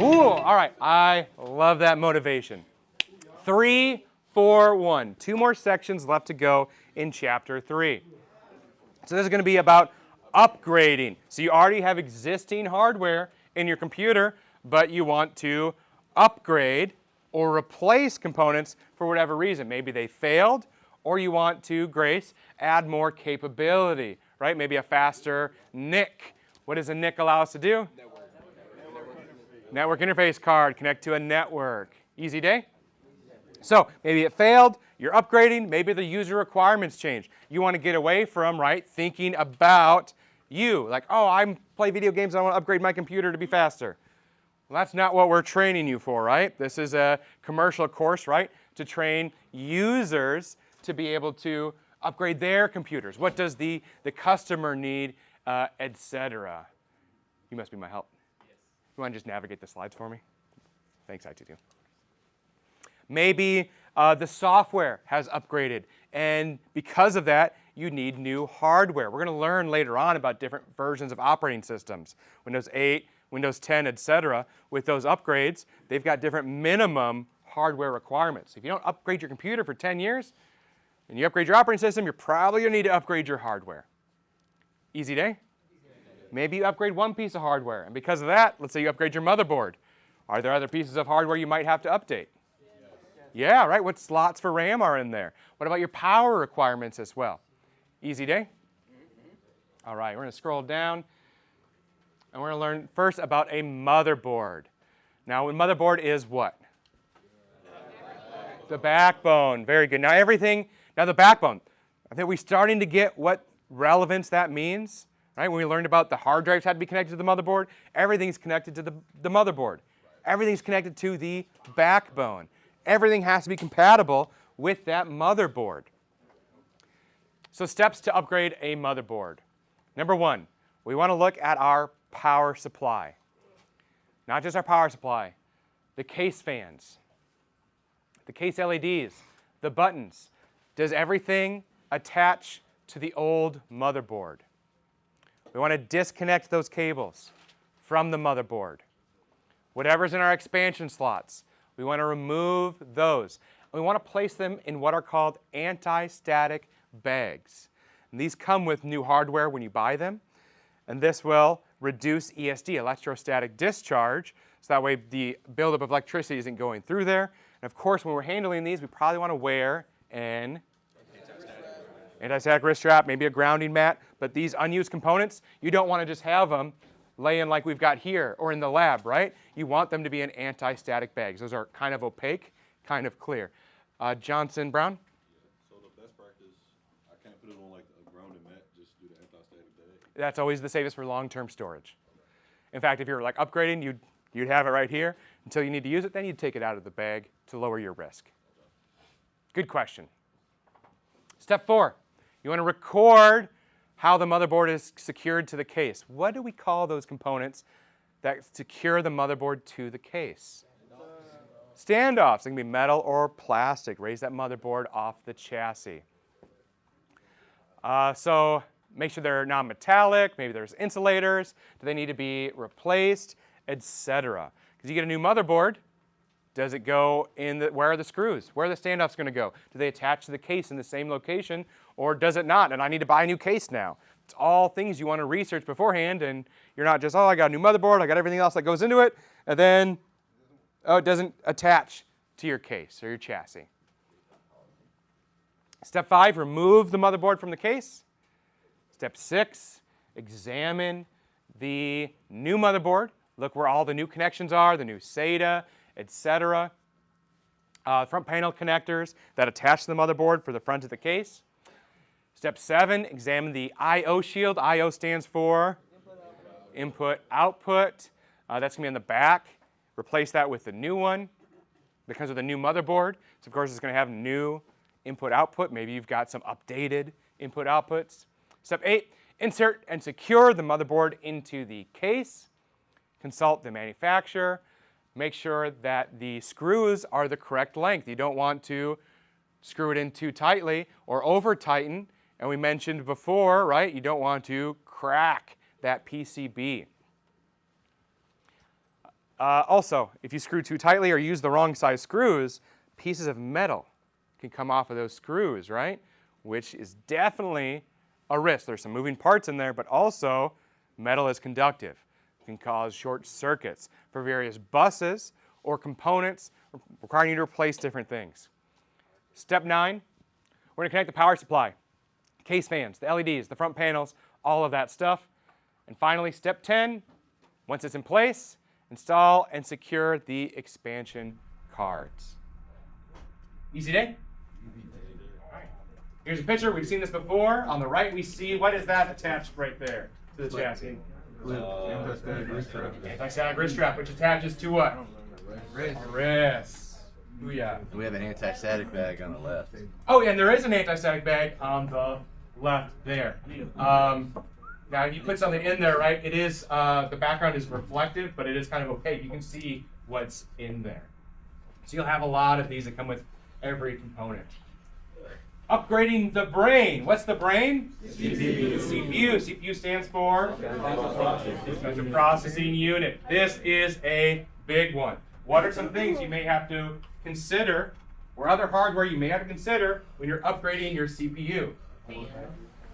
Ooh, all right. I love that motivation. 3, 4, 1. 2 more sections left to go in Chapter 3. So this is going to be about upgrading. So you already have existing hardware in your computer, but you want to upgrade or replace components for whatever reason. Maybe they failed, or you want to, Grace, add more capability, right? Maybe a faster NIC. What does a NIC allow us to do? Network interface card, connect to a network. Easy day? So maybe it failed, you're upgrading, maybe the user requirements change. You want to get away from, right, thinking about you. Like, oh, I play video games, I want to upgrade my computer to be faster. Well, that's not what we're training you for, right? This is a commercial course, right, to train users to be able to upgrade their computers. What does the customer need, etc. You must be my help. Yes. You want to just navigate the slides for me? Thanks, ITE. Maybe the software has upgraded, and because of that, you need new hardware. We're going to learn later on about different versions of operating systems, Windows 8, Windows 10, etc. With those upgrades, they've got different minimum hardware requirements. If you don't upgrade your computer for 10 years, and you upgrade your operating system, you're probably going to need to upgrade your hardware. Easy day? Maybe you upgrade one piece of hardware, and because of that, let's say you upgrade your motherboard. Are there other pieces of hardware you might have to update? Yeah, right? What slots for RAM are in there? What about your power requirements as well? Easy day? All right, we're going to scroll down, and we're going to learn first about a motherboard. Now, a motherboard is what? The backbone. Very good. Now, the backbone. I think we're starting to get what relevance that means. Right? When we learned about the hard drives had to be connected to the motherboard, everything's connected to the motherboard. Everything's connected to the backbone. Everything has to be compatible with that motherboard. So steps to upgrade a motherboard. Number 1, we want to look at our power supply. Not just our power supply, the case fans, the case LEDs, the buttons. Does everything attach to the old motherboard? We want to disconnect those cables from the motherboard. Whatever's in our expansion slots, we want to remove those. We want to place them in what are called anti-static bags. And these come with new hardware when you buy them. And this will reduce ESD, electrostatic discharge, so that way the buildup of electricity isn't going through there. And of course, when we're handling these, we probably want to wear an anti-static wrist strap, maybe a grounding mat. But these unused components, you don't want to just have them laying like we've got here or in the lab, right? You want them to be in anti-static bags. Those are kind of opaque, kind of clear. Johnson Brown? So the best practice, I can't put it on like a grounded mat, just do the anti-static bag. That's always the safest for long-term storage. In fact, if you're like upgrading, you'd have it right here until you need to use it, then you'd take it out of the bag to lower your risk. Good question. Step 4, you want to record how the motherboard is secured to the case. What do we call those components that secure the motherboard to the case? Standoffs. They can be metal or plastic. Raise that motherboard off the chassis. So make sure they're non-metallic. Maybe there's insulators. Do they need to be replaced, etc. Because you get a new motherboard, does it go in where are the screws? Where are the standoffs going to go? Do they attach to the case in the same location, or does it not? And I need to buy a new case now. It's all things you want to research beforehand, and you're not just, oh, I got a new motherboard, I got everything else that goes into it, and then, oh, it doesn't attach to your case or your chassis. Step 5, remove the motherboard from the case. Step 6, examine the new motherboard. Look where all the new connections are, the new SATA, etc. Front panel connectors that attach to the motherboard for the front of the case. Step 7, examine the I/O shield. I/O stands for input, output. That's going to be on the back. Replace that with the new one because of the new motherboard. So of course it's going to have new input, output. Maybe you've got some updated input, outputs. Step 8, insert and secure the motherboard into the case. Consult the manufacturer. Make sure that the screws are the correct length. You don't want to screw it in too tightly or over tighten. And we mentioned before, right, you don't want to crack that PCB. Also, if you screw too tightly or use the wrong size screws, pieces of metal can come off of those screws, right? Which is definitely a risk. There's some moving parts in there, but also metal is conductive. It can cause short circuits for various buses or components requiring you to replace different things. Step 9, we're going to connect the power supply, case fans, the LEDs, the front panels, all of that stuff. And finally, step 10, once it's in place, install and secure the expansion cards. Easy day? Here's a picture. We've seen this before. On the right, we see, what is that attached right there to the chassis? Anti-static wrist strap, which attaches to what? Wrist. Booyah. We have an anti-static bag on the left. Oh, and there is an anti-static bag on the left there. Now, if you put something in there, right, it is, the background is reflective, but it is kind of opaque. You can see what's in there. So you'll have a lot of these that come with every component. Upgrading the brain. What's the brain? CPU. CPU. CPU stands for Central Processing Unit. This is a big one. What are some things you may have to consider, or other hardware you may have to consider when you're upgrading your CPU?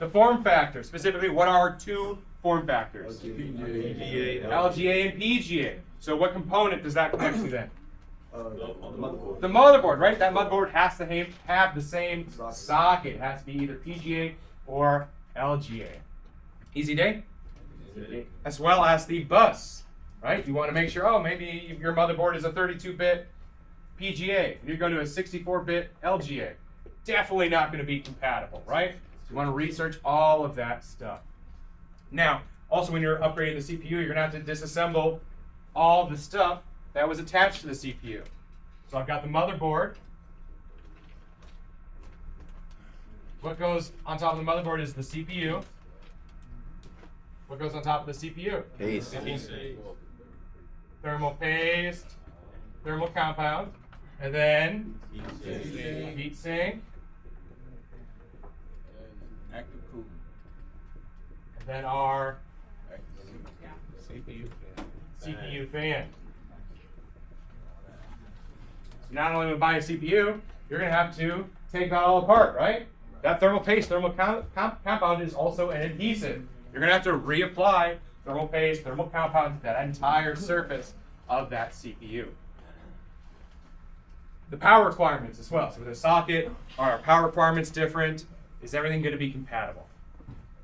The form factor. Specifically, what are two form factors? LGA and PGA. So what component does that connect to then? The motherboard, right? That motherboard has to have the same socket. It has to be either PGA or LGA. Easy day? As well as the bus, right? You want to make sure, oh, maybe your motherboard is a 32-bit PGA, and you're going to a 64-bit LGA. Definitely not going to be compatible, right? So you want to research all of that stuff. Now, also when you're upgrading the CPU, you're going to have to disassemble all the stuff that was attached to the CPU. So I've got the motherboard. What goes on top of the motherboard is the CPU. What goes on top of the CPU? Paste. Thermal paste, thermal compound, and then heat sink. Active cooling. And then our CPU fan. CPU fan. So not only when you buy a CPU, you're going to have to take that all apart, right? That thermal paste, thermal compound is also an adhesive. You're going to have to reapply thermal paste, thermal compound to that entire surface of that CPU. The power requirements as well. So with a socket, are our power requirements different? Is everything going to be compatible?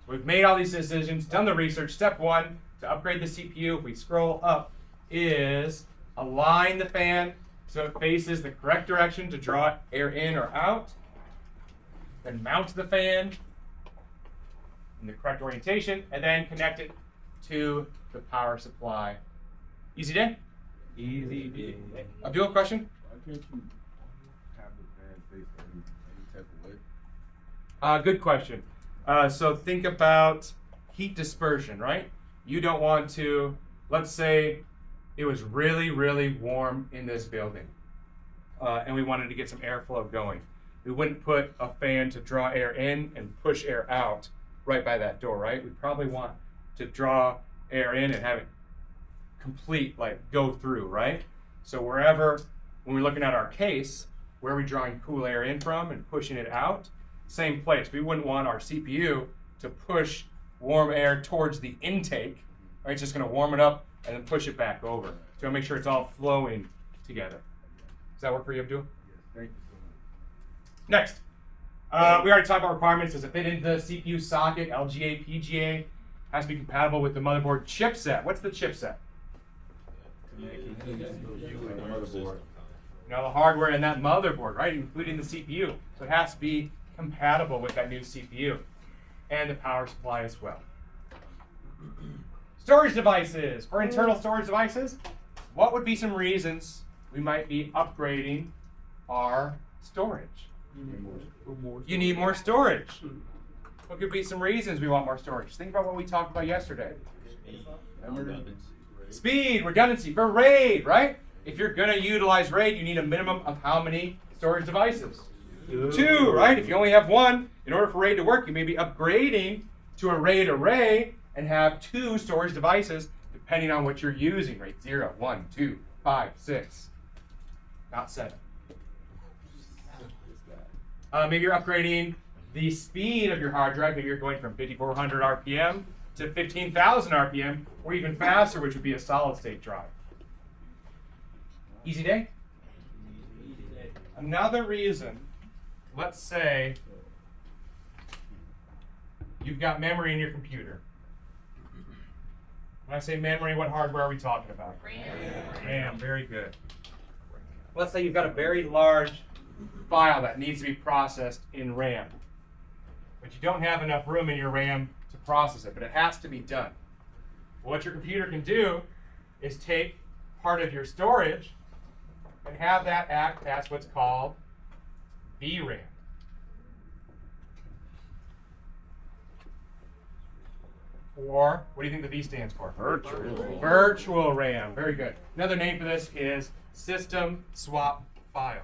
So we've made all these decisions, done the research. Step 1 to upgrade the CPU, if we scroll up, is align the fan so it faces the correct direction to draw air in or out. Then mount the fan in the correct orientation, and then connect it to the power supply. Easy day? Easy day. Abdul, question? Why can't you have the fan face any type of way? Good question. So think about heat dispersion, right? You don't want to, let's say it was really, really warm in this building, and we wanted to get some airflow going. We wouldn't put a fan to draw air in and push air out right by that door, right? We probably want to draw air in and have it complete, like go through, right? So wherever, when we're looking at our case, where are we drawing cool air in from and pushing it out? Same place. We wouldn't want our CPU to push warm air towards the intake, right? It's just going to warm it up and then push it back over. So make sure it's all flowing together. Does that work for you, Abdul? Yes, thank you so much. Next, we already talked about requirements. Does it fit into the CPU socket, LGA, PGA? Has to be compatible with the motherboard chipset. What's the chipset? Motherboard. Now the hardware in that motherboard, right, including the CPU. So it has to be compatible with that new CPU and the power supply as well. Storage devices. For internal storage devices, what would be some reasons we might be upgrading our storage? You need more storage. What could be some reasons we want more storage? Think about what we talked about yesterday. Speed, redundancy for RAID, right? If you're going to utilize RAID, you need a minimum of how many storage devices? 2, right? If you only have 1, in order for RAID to work, you may be upgrading to a RAID array and have 2 storage devices depending on what you're using, right? 0, 1, 2, 5, 6, not 7. Maybe you're upgrading the speed of your hard drive. Maybe you're going from 5,400 RPM to 15,000 RPM, or even faster, which would be a solid-state drive. Easy day? Another reason, let's say you've got memory in your computer. When I say memory, what hardware are we talking about? RAM, very good. Let's say you've got a very large file that needs to be processed in RAM, but you don't have enough room in your RAM to process it, but it has to be done. Well, what your computer can do is take part of your storage and have that act as what's called VRAM. Or, what do you think the V stands for? Virtual. Virtual RAM. Very good. Another name for this is System Swap File.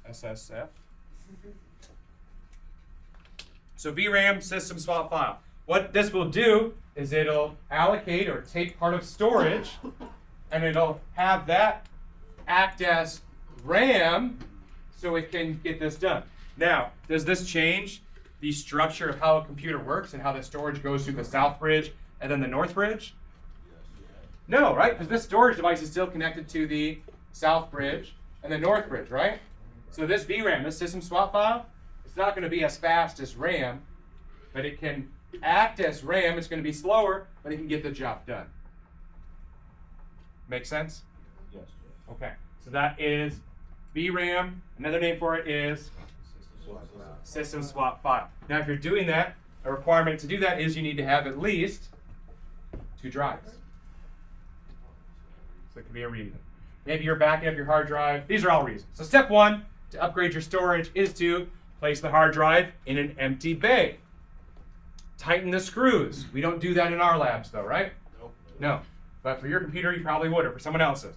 SSF. So VRAM, System Swap File. What this will do is it'll allocate or take part of storage, and it'll have that act as RAM so it can get this done. Now, does this change the structure of how a computer works and how the storage goes through the south bridge and then the north bridge? No, right? Because this storage device is still connected to the south bridge and the north bridge, right? So this VRAM, this system swap file, it's not going to be as fast as RAM, but it can act as RAM. It's going to be slower, but it can get the job done. Make sense? Yes. Okay, so that is VRAM. Another name for it is system swap file. Now, if you're doing that, a requirement to do that is you need to have at least 2 drives. So it could be a reason. Maybe you're backing up your hard drive. These are all reasons. So step 1 to upgrade your storage is to place the hard drive in an empty bay. Tighten the screws. We don't do that in our labs though, right? Nope. No. But for your computer, you probably would, or for someone else's.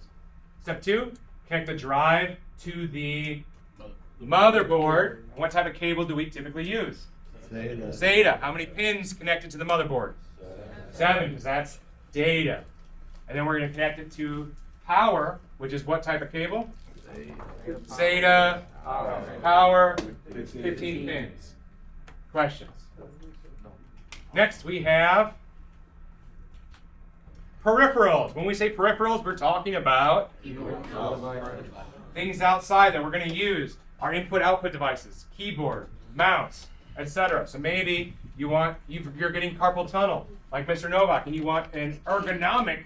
Step 2, connect the drive to the motherboard. And what type of cable do we typically use? SATA. How many pins connected to the motherboard? 7, because that's data. And then we're going to connect it to power, which is what type of cable? SATA, power, 15 pins. Questions? Next, we have peripherals. When we say peripherals, we're talking about things outside that we're going to use. Our input-output devices, keyboard, mouse, etc. So maybe you're getting carpal tunnel, like Mr. Novak, and you want an ergonomic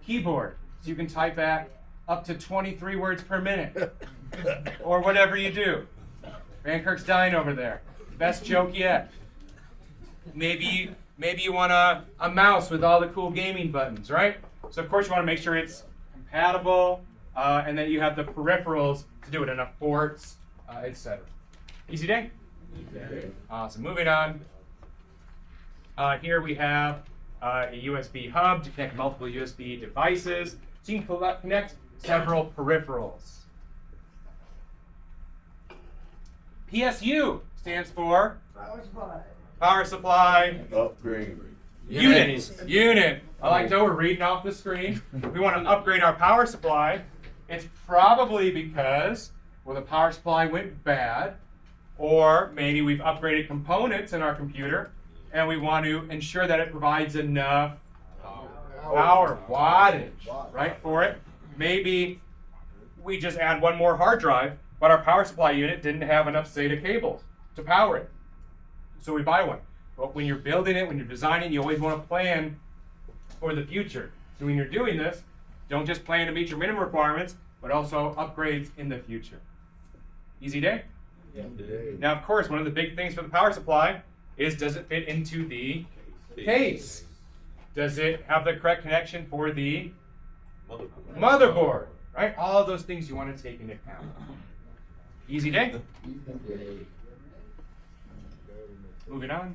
keyboard, so you can type at up to 23 words per minute, or whatever you do. Van dying over there. Best joke yet. Maybe you want a mouse with all the cool gaming buttons, right? So of course you want to make sure it's compatible, and that you have the peripherals to do it, enough ports, etc. Easy day? Awesome. Moving on. Here we have a USB hub to connect multiple USB devices. So you can connect several peripherals. PSU stands for Power Supply Upgrade. Unit. I like to know we're reading off the screen. We want to upgrade our power supply. It's probably because, well, the power supply went bad, or maybe we've upgraded components in our computer, and we want to ensure that it provides enough power, wattage, right, for it. Maybe we just add one more hard drive, but our power supply unit didn't have enough SATA cables to power it. So we buy one. But when you're building it, when you're designing, you always want to plan for the future. So when you're doing this, don't just plan to meet your minimum requirements, but also upgrades in the future. Easy day? Yeah. Now, of course, one of the big things for the power supply is, does it fit into the case? Does it have the correct connection for the motherboard? Right? All of those things you want to take into account. Easy day? Moving on.